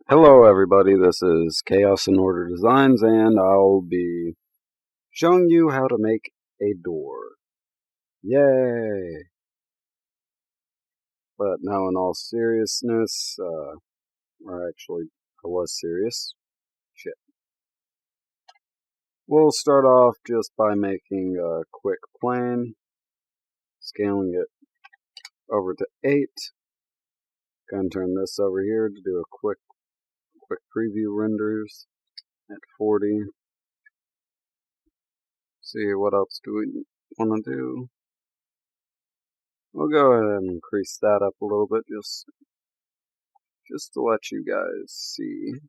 Hello everybody, this is Chaos in Order Designs and I'll be showing you how to make a door. Yay! But now in all seriousness, or actually I was serious, shit. We'll start off just by making a quick plane, scaling it over to 8. Gonna turn this over here to do a quick preview renders at 40. See what else do we want to do. We'll go ahead and increase that up a little bit just to let you guys see.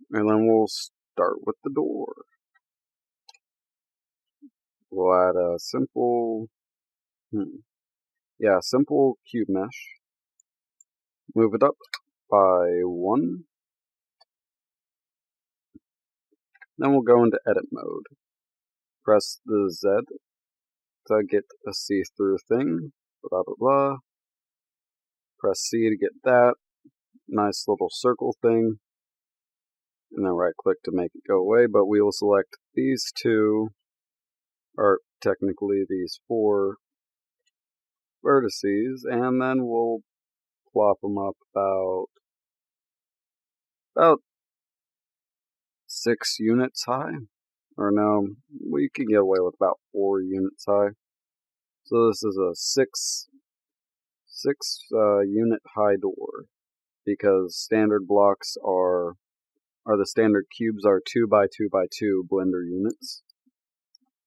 And then we'll start with the door. We'll add a simple, simple cube mesh. Move it up by 1. Then we'll go into edit mode. Press the Z to get a see-through thing. Blah blah blah. Press C to get that nice little circle thing. And then right click to make it go away, but we will select these two, or technically these 4 vertices, and then we'll plop them up about 6 units high. Or no, we can get away with about 4 units high. So this is a 6 unit high door, because standard blocks are the standard cubes are 2 by 2 by 2 Blender units.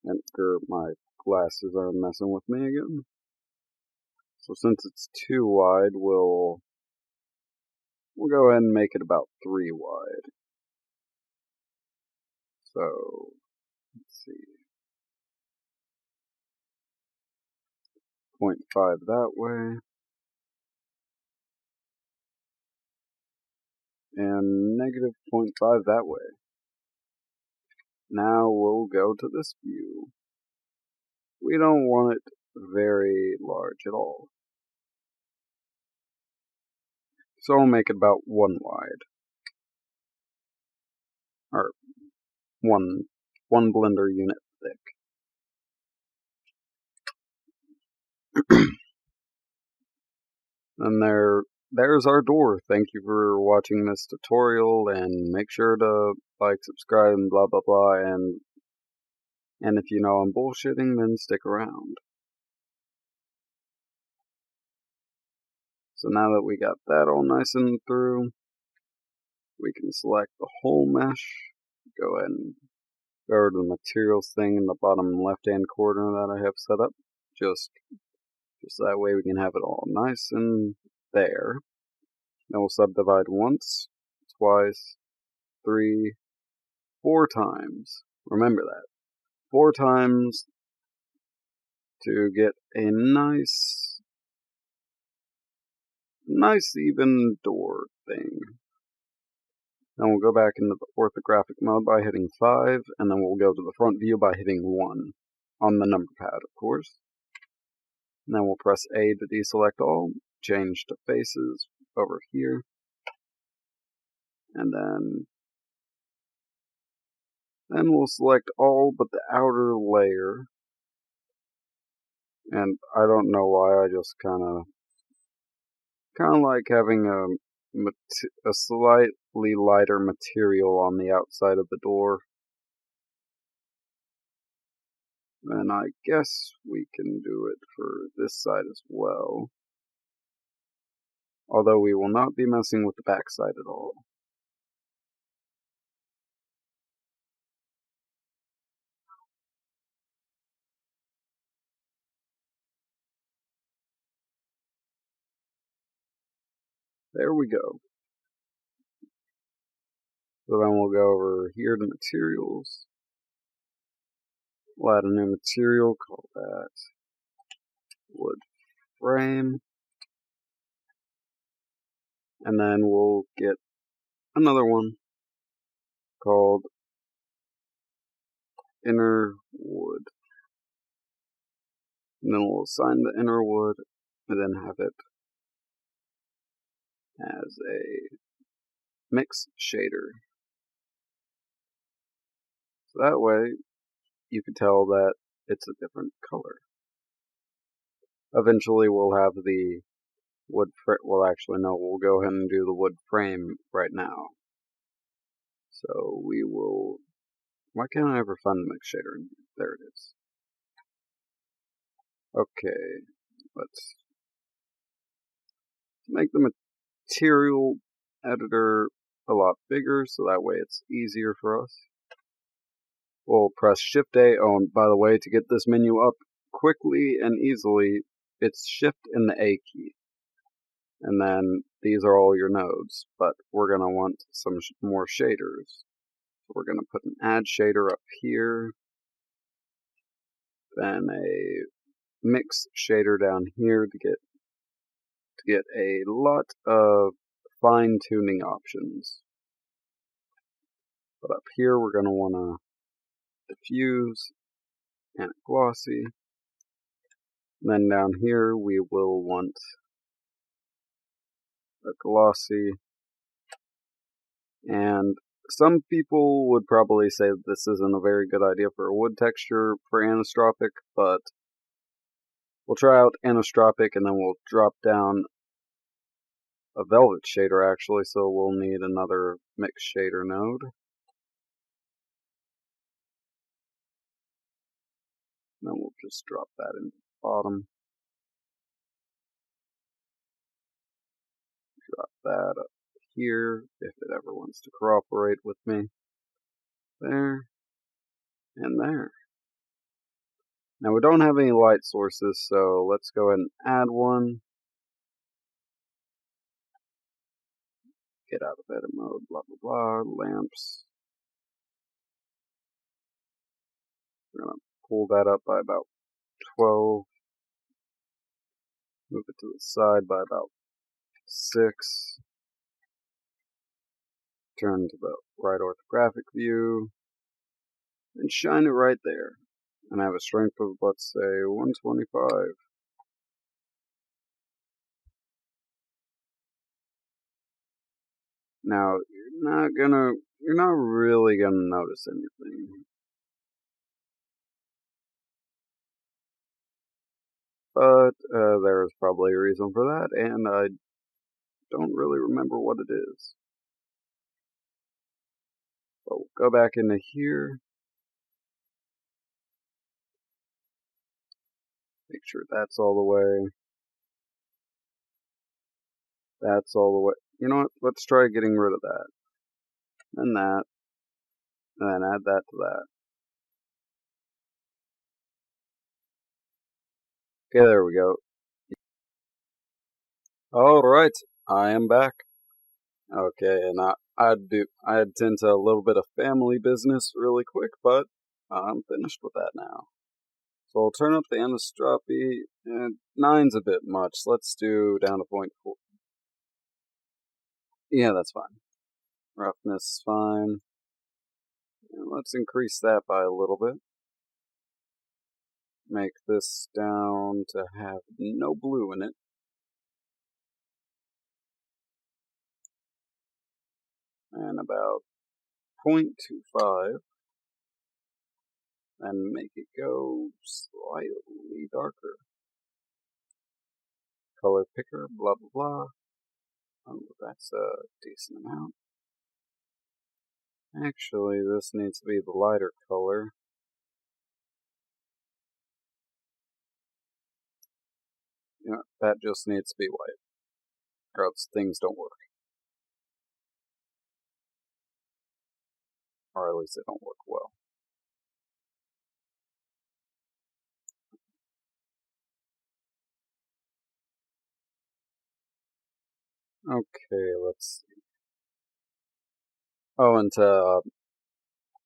And my glasses are messing with me again. So since it's 2 wide, we'll go ahead and make it about 3 wide. So let's see, 0.5 that way, and negative 0.5 that way. Now we'll go to this view. We don't want it very large at all. So we'll make it about 1 wide. Or one Blender unit thick. And there's our door. Thank you for watching this tutorial, and make sure to like, subscribe, and blah blah blah, and if you know I'm bullshitting, then stick around. So now that we got that all nice and through, we can select the whole mesh, go ahead and go over to the materials thing in the bottom left hand corner that I have set up, just that way we can have it all nice and there. Then we'll subdivide once, twice, 3, 4 times. Remember that. 4 times to get a nice even door thing. Then we'll go back into the orthographic mode by hitting 5, and then we'll go to the front view by hitting 1 on the number pad, of course. And then we'll press A to deselect all, change to faces over here, and then we'll select all but the outer layer. And I don't know why, I just kind of like having a slightly lighter material on the outside of the door. And I guess we can do it for this side as well. Although we will not be messing with the back side at all. There we go. So then we'll go over here to materials. We'll add a new material, call that wood frame. And then we'll get another one called inner wood. And then we'll assign the inner wood and then have it as a mix shader. So that way you can tell that it's a different color. Eventually we'll have the wood frame. Well, actually no, we'll go ahead and do the wood frame right now. So we will, why can't I ever find the mix shader? There it is. Okay, let's make the material editor a lot bigger so that way it's easier for us. We'll press Shift A. Oh, and by the way, to get this menu up quickly and easily, it's Shift and the A key. And then these are all your nodes, but we're going to want some more shaders. So we're going to put an add shader up here, then a mix shader down here to get a lot of fine tuning options. But up here we're going to want to diffuse and glossy. And then down here we will want a glossy, and some people would probably say that this isn't a very good idea for a wood texture for anisotropic, but we'll try out anisotropic and then we'll drop down a velvet shader actually, so we'll need another mix shader node. Then we'll just drop that into the bottom. Drop that up here if it ever wants to cooperate with me. There and there. Now we don't have any light sources, so let's go ahead and add one. Get out of edit mode, blah blah blah, lamps. We're gonna pull that up by about 12. Move it to the side by about 6. Turn to the right orthographic view. And shine it right there. And have a strength of, let's say, 125. Now, you're not really gonna notice anything. But there's probably a reason for that, and I don't really remember what it is. So we'll go back into here. Make sure that's all the way. That's all the way. You know what? Let's try getting rid of that. And that. And then add that to that. Okay, there we go. Alright, I am back. Okay, and I'd tend to a little bit of family business really quick, but I'm finished with that now. So I'll turn up the anisotropy, and 9's a bit much. Let's do down to 0.4. Yeah, that's fine. Roughness is fine. And let's increase that by a little bit. Make this down to have no blue in it. And about 0.25. And make it go slightly darker. Color picker, blah blah blah. Oh, that's a decent amount. Actually, this needs to be the lighter color. You know, that just needs to be white, or else things don't work. Or at least they don't work well. Okay, let's see. Oh, and to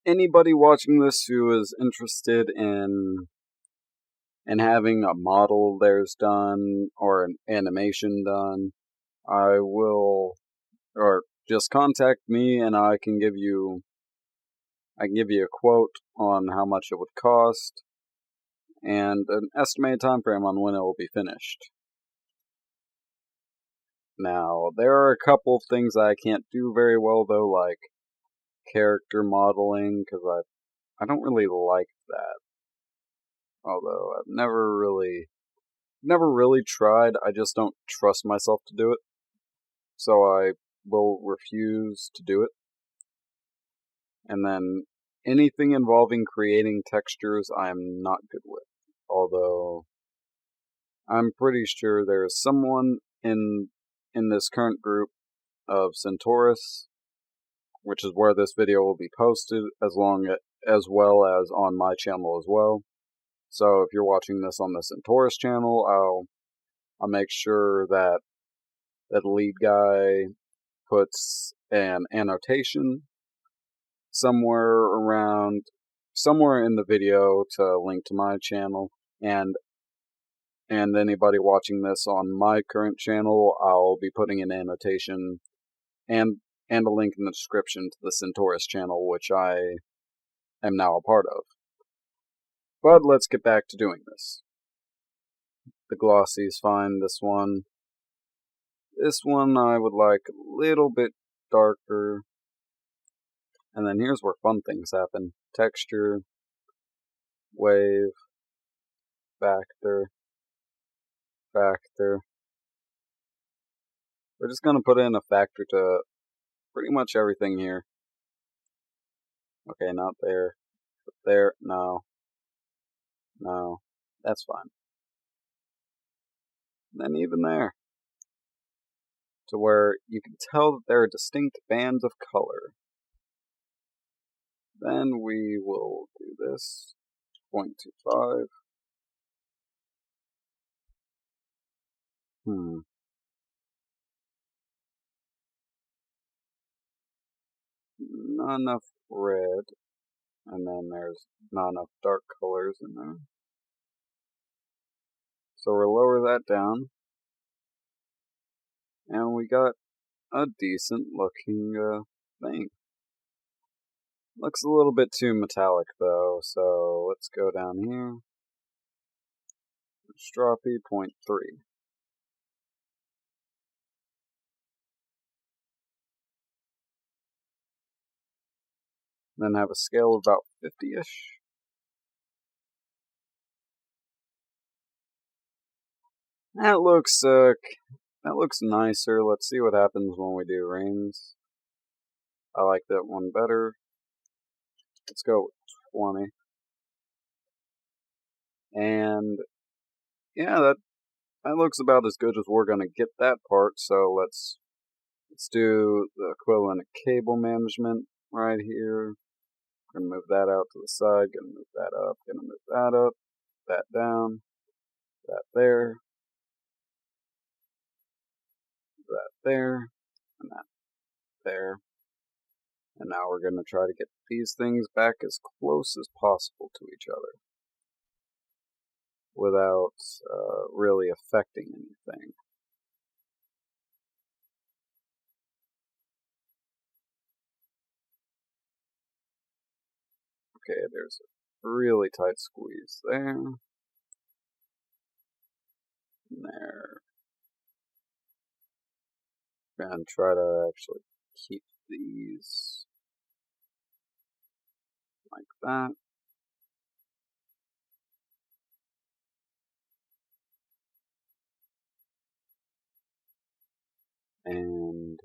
anybody watching this who is interested in having a model of theirs done or an animation done, I will, or just contact me and I can give you a quote on how much it would cost and an estimated time frame on when it will be finished. Now, there are a couple of things I can't do very well, though, like character modeling, because I don't really like that. Although I've never really tried. I just don't trust myself to do it. So I will refuse to do it. And then anything involving creating textures, I'm not good with. Although I'm pretty sure there is someone in this current group of Centaurus, which is where this video will be posted, as well as on my channel as well. So if you're watching this on the Centaurus channel, I'll make sure that the lead guy puts an annotation somewhere in the video to link to my channel, and anybody watching this on my current channel, I'll be putting an annotation and a link in the description to the Centaurus channel, which I am now a part of. But let's get back to doing this. The glossy is fine. This one I would like a little bit darker. And then here's where fun things happen. Texture, wave, factor. We're just going to put in a factor to pretty much everything here. Okay, not there. But there, no. That's fine. And then even there. To where you can tell that there are distinct bands of color. Then we will do this. 0.25. Not enough red. And then there's not enough dark colors in there. So we'll lower that down. And we got a decent looking thing. Looks a little bit too metallic though, so let's go down here. Stroppy 0.3. Then have a scale of about 50-ish. That looks nicer. Let's see what happens when we do rings. I like that one better. Let's go with 20. And yeah, that looks about as good as we're gonna get that part. So let's do the equivalent of cable management right here. Gonna move that out to the side. Gonna move that up. Gonna move that up. That down. That there. That there. And that there. And now we're going to try to get these things back as close as possible to each other without really affecting anything. Okay, there's a really tight squeeze there. And there. And try to actually keep these like that. And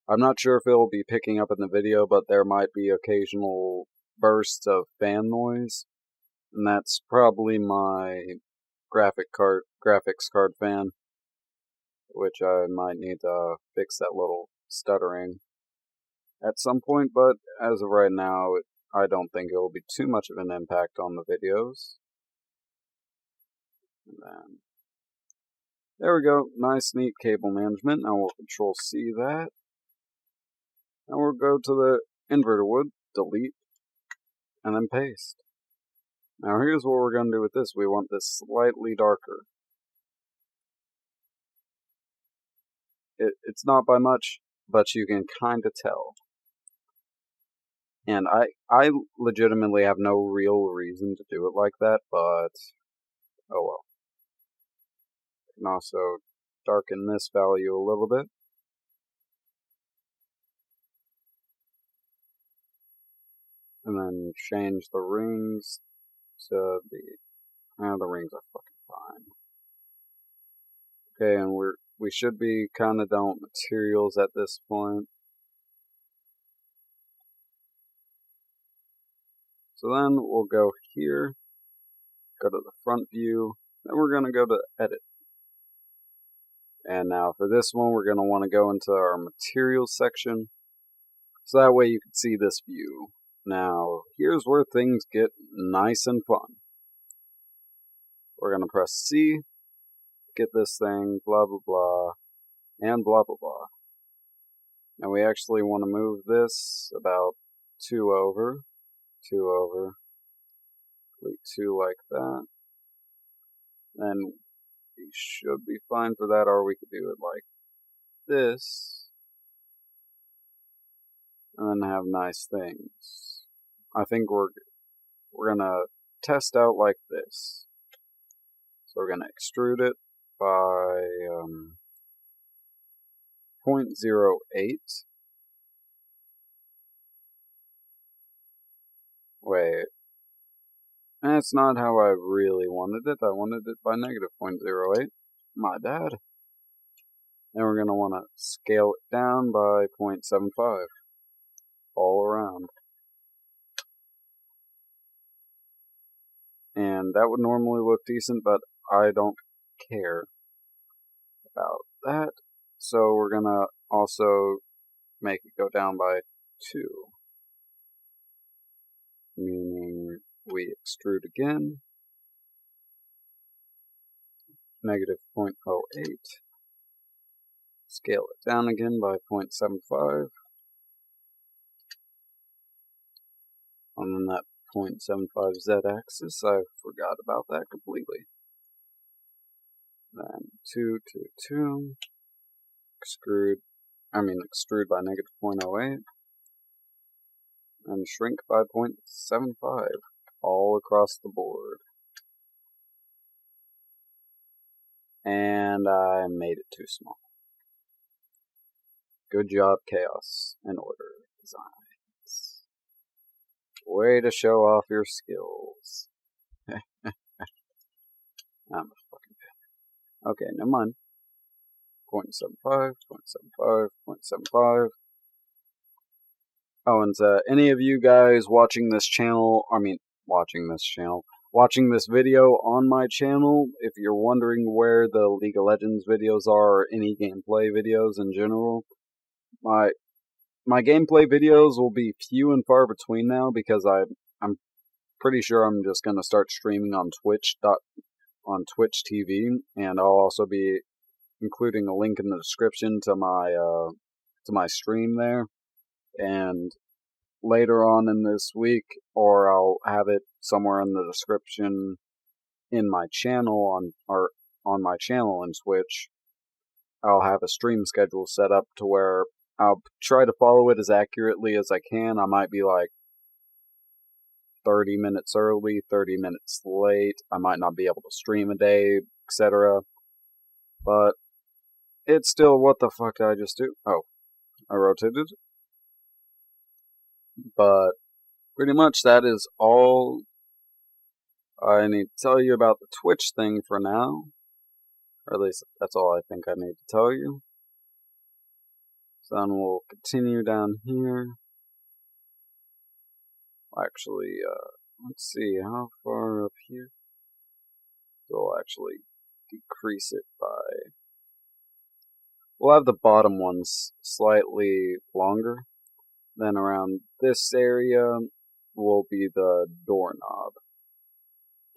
I'm not sure if it'll be picking up in the video, but there might be occasional bursts of fan noise. And that's probably my graphics card fan, which I might need to fix that little stuttering at some point, but as of right now, I don't think it will be too much of an impact on the videos. And then, there we go, nice neat cable management. Now we'll Control C that. And we'll go to the inverter wood, delete, and then paste. Now here's what we're going to do with this. We want this slightly darker. It's not by much, but you can kind of tell. And I legitimately have no real reason to do it like that, but oh well. You can also darken this value a little bit. and then change the rings to be, the rings are fucking fine. Okay, and we should be kind of done with materials at this point. So then we'll go here, go to the front view, then we're going to go to edit. And now for this one, we're going to want to go into our materials section, so that way you can see this view. Now, here's where things get nice and fun. We're going to press C, get this thing, blah, blah, blah, and blah, blah, blah. Now we actually want to move this about 2 over, 2 like that. Then we should be fine for that, or we could do it like this, and then have nice things. I think we're gonna test out like this. So we're gonna extrude it by 0.08. Wait, that's not how I really wanted it. I wanted it by negative 0.08. My bad. Then we're going to want to scale it down by 0.75 all around. And that would normally look decent, but I don't care about that. So we're going to also make it go down by 2. Meaning we extrude again. Negative 0.08. Scale it down again by 0.75. And then that 0.75 z-axis, I forgot about that completely. Then 2, 2, 2. Extrude by negative 0.08. And shrink by 0.75 all across the board. And I made it too small. Good job, Chaos and Order Designs. Way to show off your skills. I'm a fucking fan. Okay, never mind. 0.75, 0.75, 0.75. Oh, and any of you guys watching this video on my channel, if you're wondering where the League of Legends videos are, or any gameplay videos in general, my gameplay videos will be few and far between now, because I'm pretty sure I'm just gonna start streaming on Twitch TV, and I'll also be including a link in the description to my stream there. And later on in this week, or I'll have it somewhere in the description in my channel on my channel in Twitch, I'll have a stream schedule set up to where I'll try to follow it as accurately as I can. I might be like 30 minutes early, 30 minutes late. I might not be able to stream a day, etc. But it's still, what the fuck did I just do? Oh, I rotated. But pretty much that is all I need to tell you about the Twitch thing for now. Or at least that's all I think I need to tell you. So then we'll continue down here. Actually, let's see, how far up here? We'll actually decrease it by... We'll have the bottom ones slightly longer. Then around this area will be the doorknob,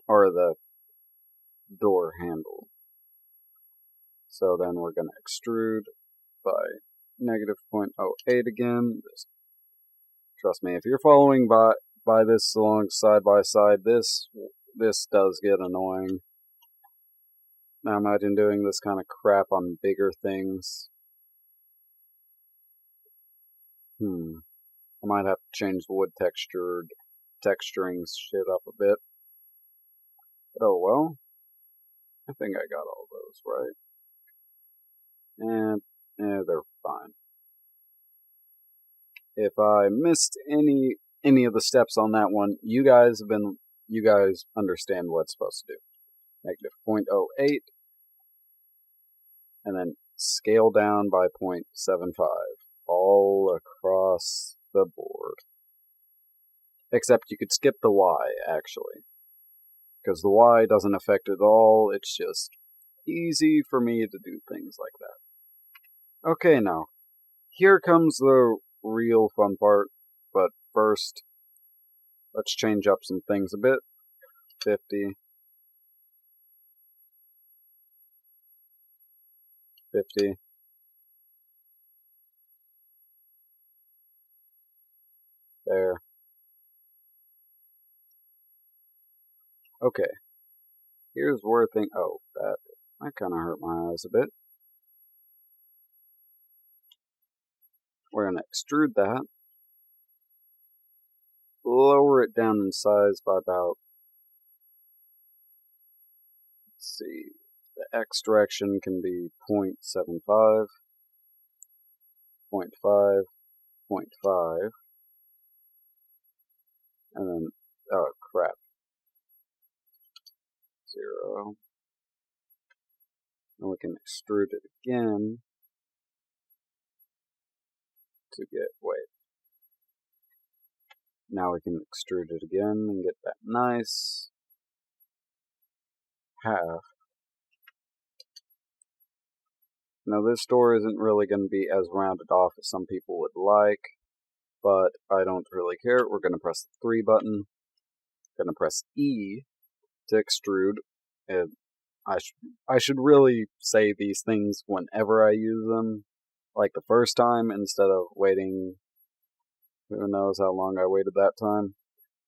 or the door handle. So then we're going to extrude by negative 0.08 again. Trust me, if you're following by this along side by side, this does get annoying. Now imagine doing this kind of crap on bigger things. I might have to change the wood texturing shit up a bit. But oh well. I think I got all those right. And they're fine. If I missed any any of the steps on that one. You guys understand what it's supposed to do. Negative 0.08, and then scale down by 0.75 all across the board. Except you could skip the Y, actually, because the Y doesn't affect it at all. It's just easy for me to do things like that. Okay, now, here comes the real fun part, but first, let's change up some things a bit. 50. 50. There. Okay. Here's where oh, that kind of hurt my eyes a bit. We're going to extrude that. Lower it down in size by about, let's see, the X direction can be 0.75, 0.5, 0.5, and then, oh crap, 0. And we can extrude it again to get, wait. Now we can extrude it again and get that nice half. Now this door isn't really going to be as rounded off as some people would like, but I don't really care. We're going to press the 3 button, going to press E to extrude, and I should really say these things whenever I use them, like the first time, instead of waiting, who knows how long I waited that time.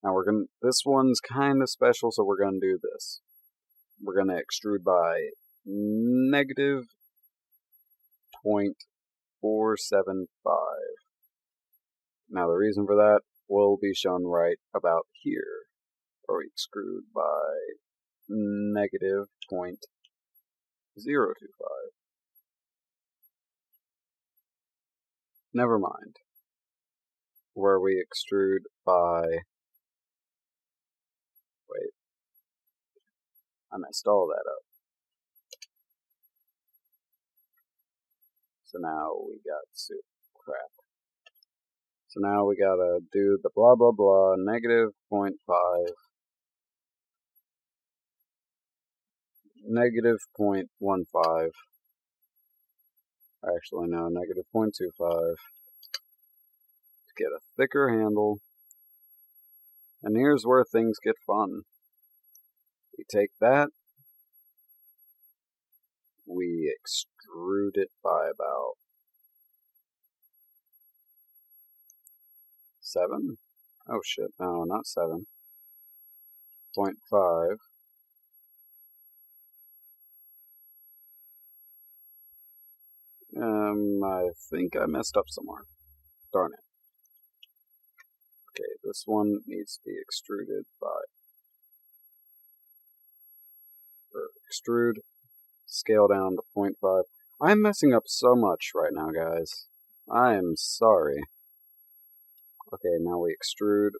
Now this one's kind of special, so we're going to do this. We're going to extrude by negative 0.475. Now the reason for that will be shown right about here, where we extrude by negative 0.025. Never mind. Where we extrude by, wait, I messed all that up. So now we got crap. So now we gotta do the blah blah blah, negative 0.5, negative 0.15, actually no, negative 0.25, to get a thicker handle. And here's where things get fun. We take that, we extrude it by about 7. Oh shit, no, not 7. 0.5. I think I messed up somewhere. Darn it. Okay, this one needs to be extruded by, or extrude, scale down to 0.5. I'm messing up so much right now, guys. I am sorry. Okay, now we extrude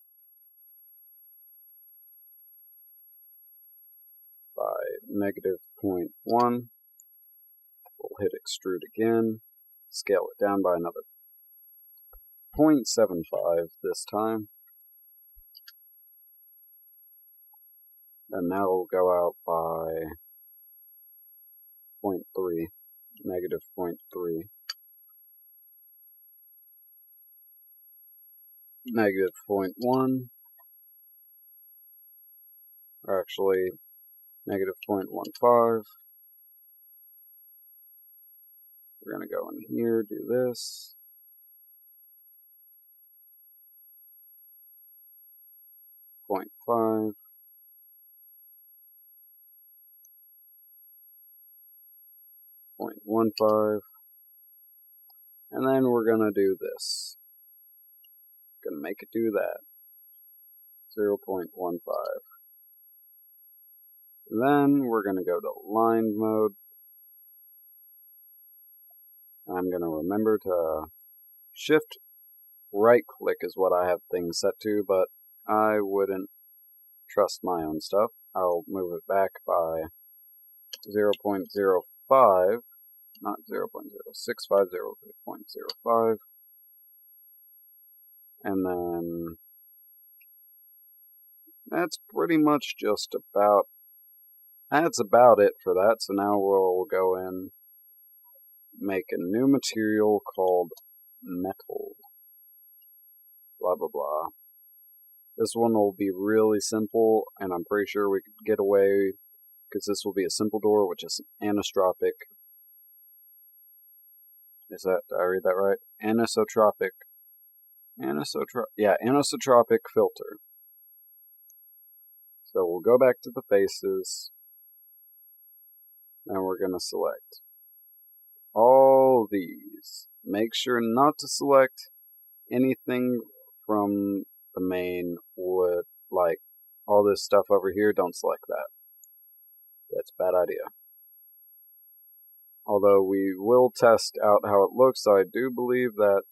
by negative 0.1. We'll hit extrude again, scale it down by another 0.75 this time. And now we'll go out by 0.3, negative 0.3. Negative 0.1, or actually negative 0.15. We're going to go in here, do this. 0.5. 0.15. And then we're going to do this. Going to make it do that. 0.15. Then we're going to go to line mode. I'm going to remember to shift right click is what I have things set to, but I wouldn't trust my own stuff. I'll move it back by 0.05, not 0.0650, 0.05, and then that's pretty much just about, that's about it for that. So now we'll go in, make a new material called metal, blah blah blah. This one will be really simple, and I'm pretty sure we could get away, because this will be a simple door, which is anisotropic. Did I read that right? Anisotropic. Anisotropic filter. So we'll go back to the faces, and we're going to select all these. Make sure not to select anything from the main wood, like all this stuff over here. Don't select that. That's a bad idea. Although we will test out how it looks, I do believe that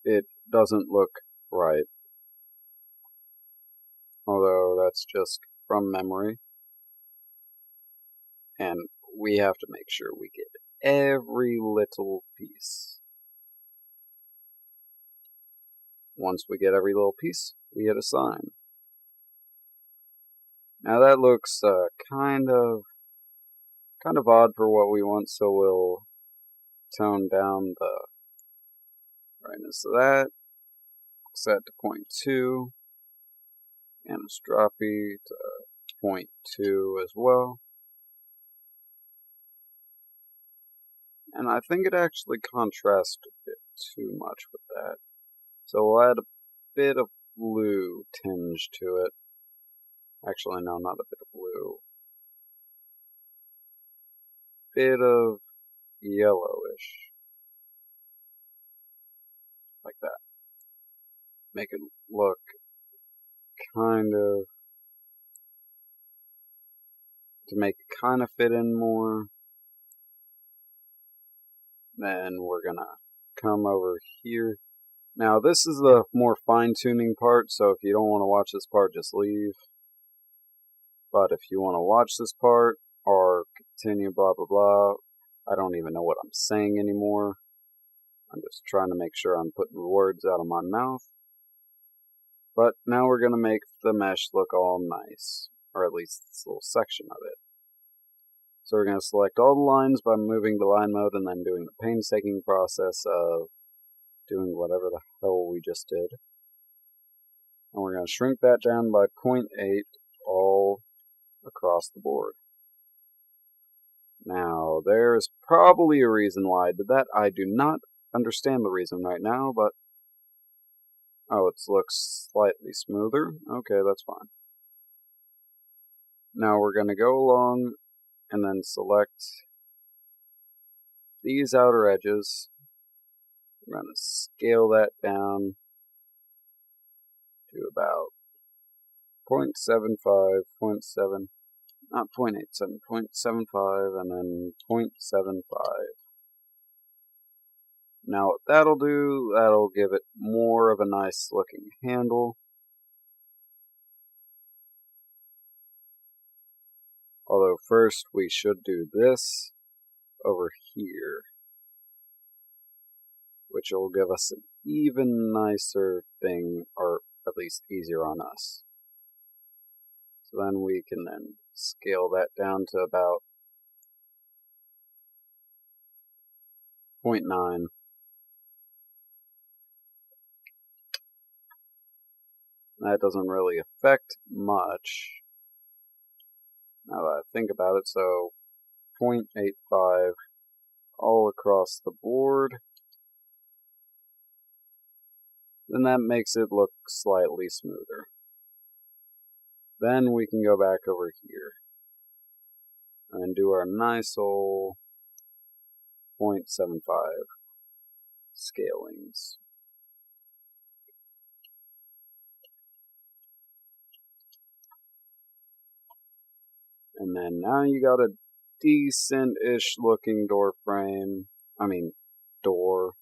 it doesn't look right. Although that's just from memory. And we have to make sure we get every little piece. Once we get every little piece, we hit assign. Now that looks kind of odd for what we want, so we'll tone down the brightness of that, set to 0.2, anisotropy to 0.2 as well. And I think it actually contrasts a bit too much with that. So we'll add a bit of blue tinge to it. Actually, no, not a bit of blue. Bit of yellowish. Like that. Make it look kind of, to make it kind of fit in more. Then we're gonna come over here. Now this is the more fine-tuning part, so if you don't want to watch this part, just leave. But if you want to watch this part, or continue blah blah blah, I don't even know what I'm saying anymore. I'm just trying to make sure I'm putting words out of my mouth. But now we're going to make the mesh look all nice, or at least this little section of it. So we're going to select all the lines by moving to line mode and then doing the painstaking process of doing whatever the hell we just did. And we're going to shrink that down by 0.8 all across the board. Now, there's probably a reason why I did that. I do not understand the reason right now, but oh, it looks slightly smoother. Okay, that's fine. Now we're going to go along and then select these outer edges. We're going to scale that down to about 0.75, 0.7, not 0.87, 0.75, and then 0.75. Now what that'll do, that'll give it more of a nice looking handle. Although first we should do this over here, which will give us an even nicer thing, or at least easier on us. So then we can then scale that down to about 0.9. That doesn't really affect much, now that I think about it, so 0.85 all across the board. Then that makes it look slightly smoother. Then we can go back over here and do our nice old 0.75 scalings. And then now you got a decent-ish looking door frame. I mean, door.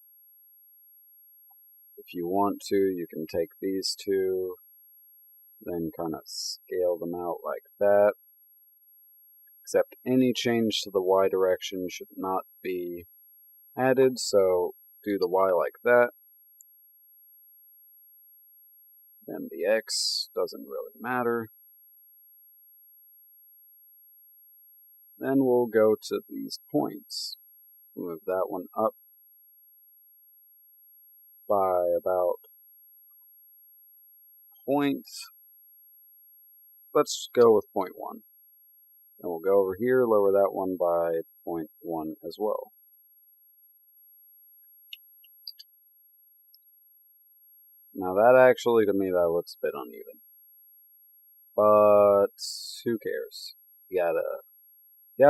If you want to, you can take these two, then kind of scale them out like that. Except any change to the Y direction should not be added, so do the Y like that. Then the X doesn't really matter. Then we'll go to these points. Move that one up by about point. Let's go with 0.1. And we'll go over here, lower that one by 0.1 as well. Now that actually, to me, that looks a bit uneven. But who cares? You got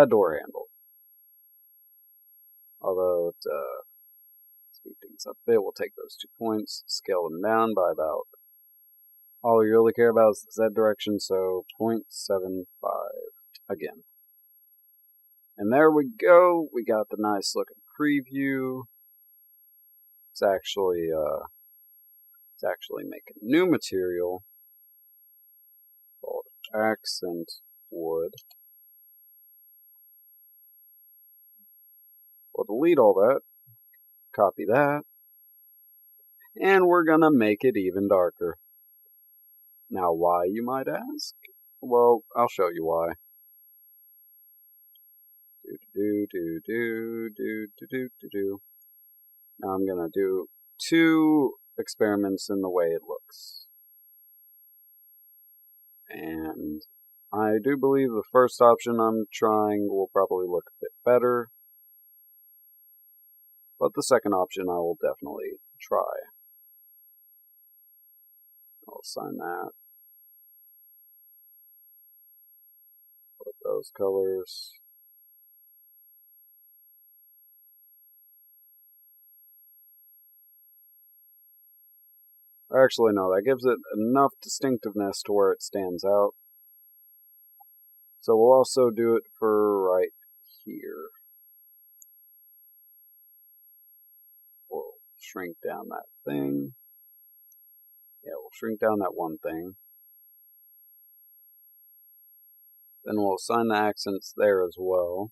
a door handle. Although to speed things up a bit, we'll take those 2 points, scale them down by about, all you really care about is the Z direction, so 0.75 again. And there we go, we got the nice looking preview. It's actually making new material called accent wood. We'll delete all that, copy that, and we're gonna make it even darker. Now why, you might ask? Well, I'll show you why. Now I'm gonna do 2 experiments in the way it looks. And I do believe the first option I'm trying will probably look a bit better. But the second option I will definitely try. I'll assign that. Put those colors. Actually, no, that gives it enough distinctiveness to where it stands out. So we'll also do it for right here. We'll shrink down that thing. Yeah, we'll shrink down that one thing. Then we'll assign the accents there as well.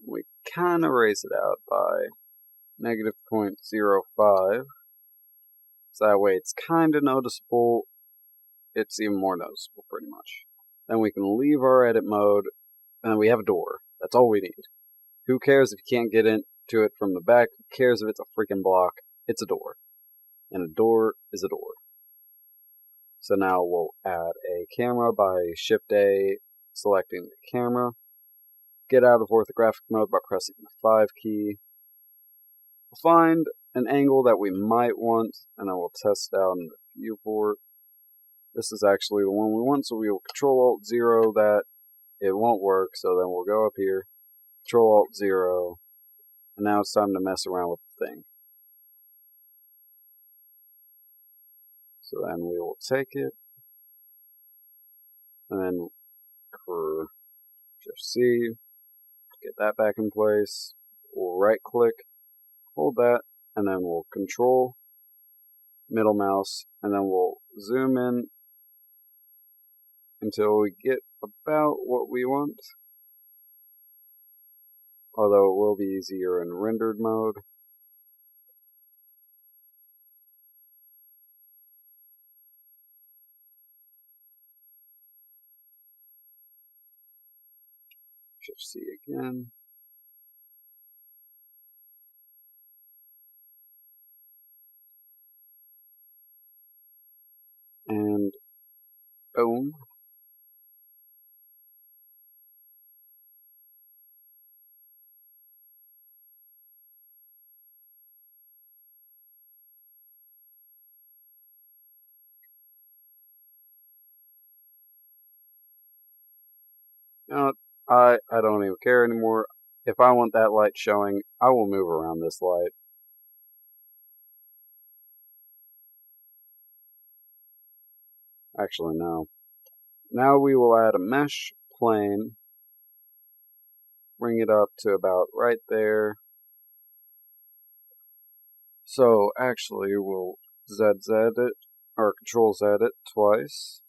We kind of raise it out by negative 0.05. So that way it's kind of noticeable. It's even more noticeable, pretty much. Then we can leave our edit mode, and we have a door. That's all we need. Who cares if you can't get into it from the back? Who cares if it's a freaking block? It's a door. And a door is a door. So now we'll add a camera by Shift-A, selecting the camera. Get out of orthographic mode by pressing the 5 key. We'll find an angle that we might want, and then we'll test out in the viewport. This is actually the one we want, so we will Control-Alt-0 that. It won't work, so then we'll go up here, Control-Alt-0, and now it's time to mess around with the thing. So then we will take it, and then for Shift-C, get that back in place. We'll right-click, hold that, and then we'll Control, middle mouse, and then we'll zoom in until we get about what we want. Although it will be easier in rendered mode. Shift-C again. And boom. Now, I don't even care anymore. If I want that light showing, I will move around this light. Actually, no. Now we will add a mesh plane, bring it up to about right there. So actually we'll ZZ it, or Control Z it twice.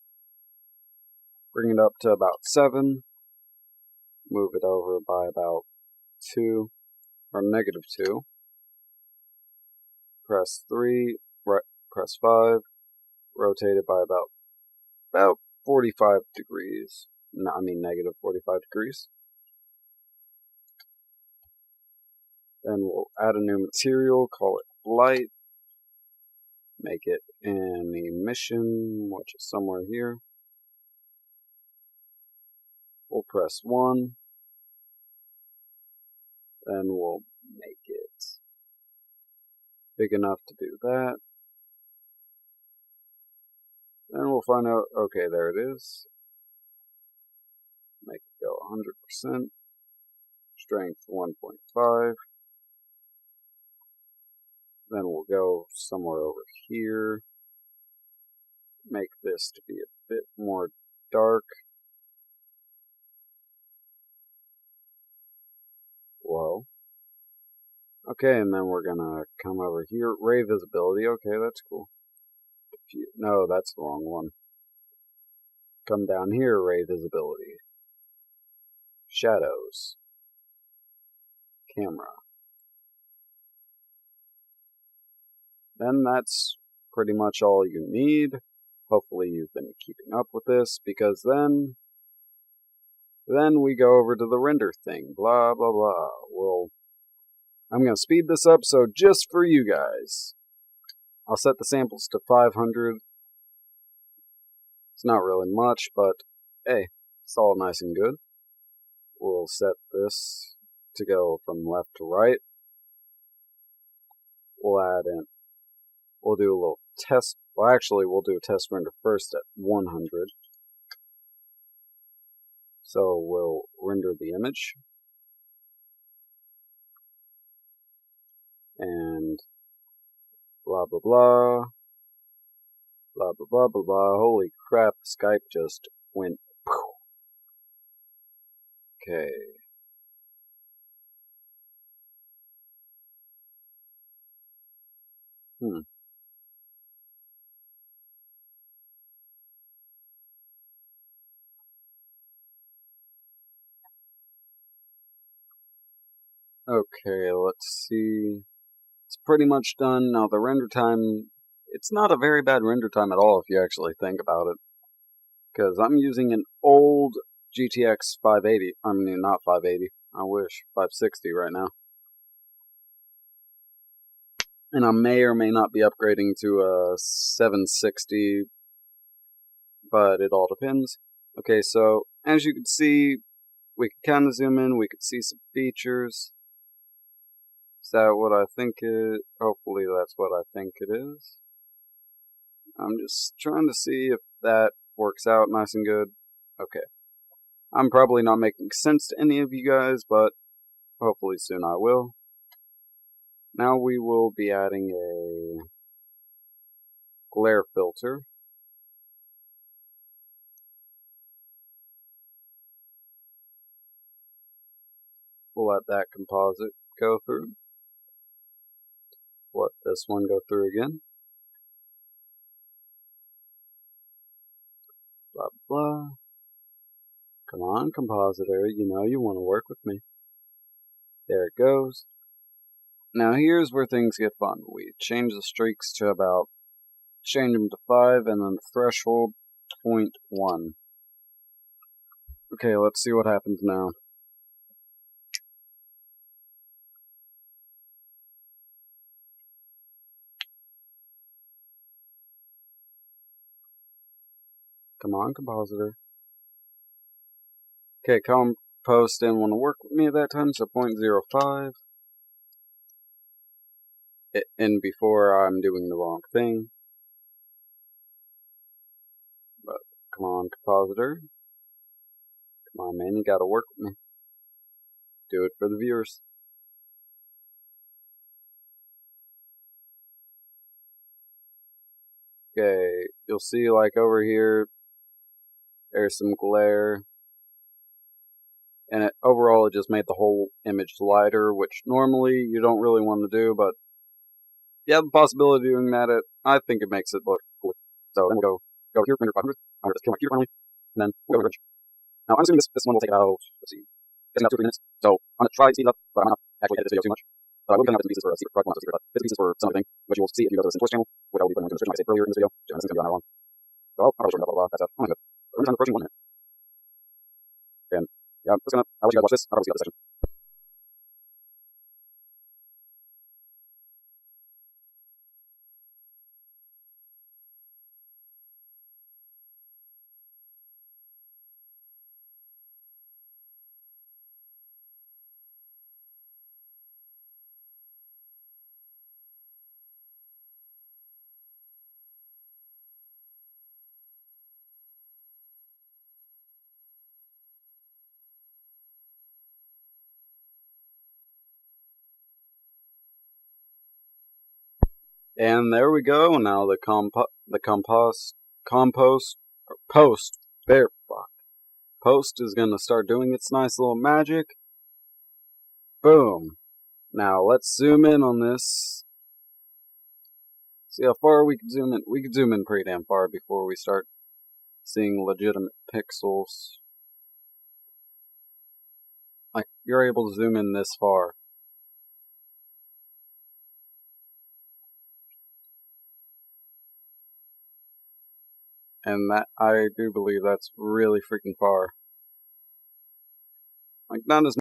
Bring it up to about 7. Move it over by about 2, or -2. Press 3, press 5, rotate it by about 45 degrees. No, I mean -45 degrees. Then we'll add a new material, call it light. Make it an emission, which is somewhere here. We'll press 1. Then we'll make it big enough to do that. Then we'll find out, okay, there it is. Make it go 100%. Strength 1.5. Then we'll go somewhere over here. Make this to be a bit more dark. Whoa. Okay, and then we're gonna come over here. Ray visibility. Okay, that's cool. No, that's the wrong one. Come down here, ray visibility. Shadows. Camera. Then that's pretty much all you need. Hopefully you've been keeping up with this, because then we go over to the render thing. Blah, blah, blah. I'm going to speed this up, so just for you guys. I'll set the samples to 500. It's not really much, but hey, it's all nice and good. We'll set this to go from left to right. We'll do a little test. Well, actually, we'll do a test render first at 100. So we'll render the image. And blah, blah, blah. Blah, blah, blah, blah, blah. Holy crap, Skype just went. Okay. Okay, let's see. It's pretty much done. Now the render time, it's not a very bad render time at all if you actually think about it. Because I'm using an old GTX 580. I mean, not 580. I wish. 560 right now. And I may or may not be upgrading to a 760, but it all depends. Okay, so as you can see, we can kind of zoom in. We could see some features. Is that what I think it? Hopefully that's what I think it is. I'm just trying to see if that works out nice and good. Okay. I'm probably not making sense to any of you guys, but hopefully soon I will. Now we will be adding a glare filter. We'll let that composite go through. Let this one go through again. Blah, blah. Come on, compositor, you know you want to work with me. There it goes. Now here's where things get fun. We change the streaks to change them to 5, and then the threshold 0.1. Okay, let's see what happens now. Come on, compositor. Okay, Compost didn't want to work with me at that time, so 0.05. And before I'm doing the wrong thing. But come on, compositor. Come on, man, you gotta work with me. Do it for the viewers. Okay, you'll see like over here, there's some glare. and overall it just made the whole image lighter, which normally you don't really want to do, but you have the possibility of doing that. I think it makes it look cool. So then we'll go here, render 500. I'm going to just kill my computer finally, and then we'll go to Rich. Now I'm assuming this one will take about, let's see, it's about 2 or 3 minutes. So I'm going to try to speed it up, but I'm not actually edit this video too much. But I will be cutting out bits and pieces for a secret project, well, not a secret, but bits and pieces for some other thing, which you'll see if you go to the Simplest channel, which I will be putting into the description, like I said earlier in this video. This is going to be on that long. So I'll probably shorten up a lot of that stuff. I'm going to go. We're going to approaching 1 minute. And yeah, I'll let you guys watch this. I'll probably see you at the session. And there we go. Now the post is gonna start doing its nice little magic. Boom. Now let's zoom in on this. See how far we can zoom in. We can zoom in pretty damn far before we start seeing legitimate pixels. Like, you're able to zoom in this far. And that, I do believe that's really freaking far. Like, not as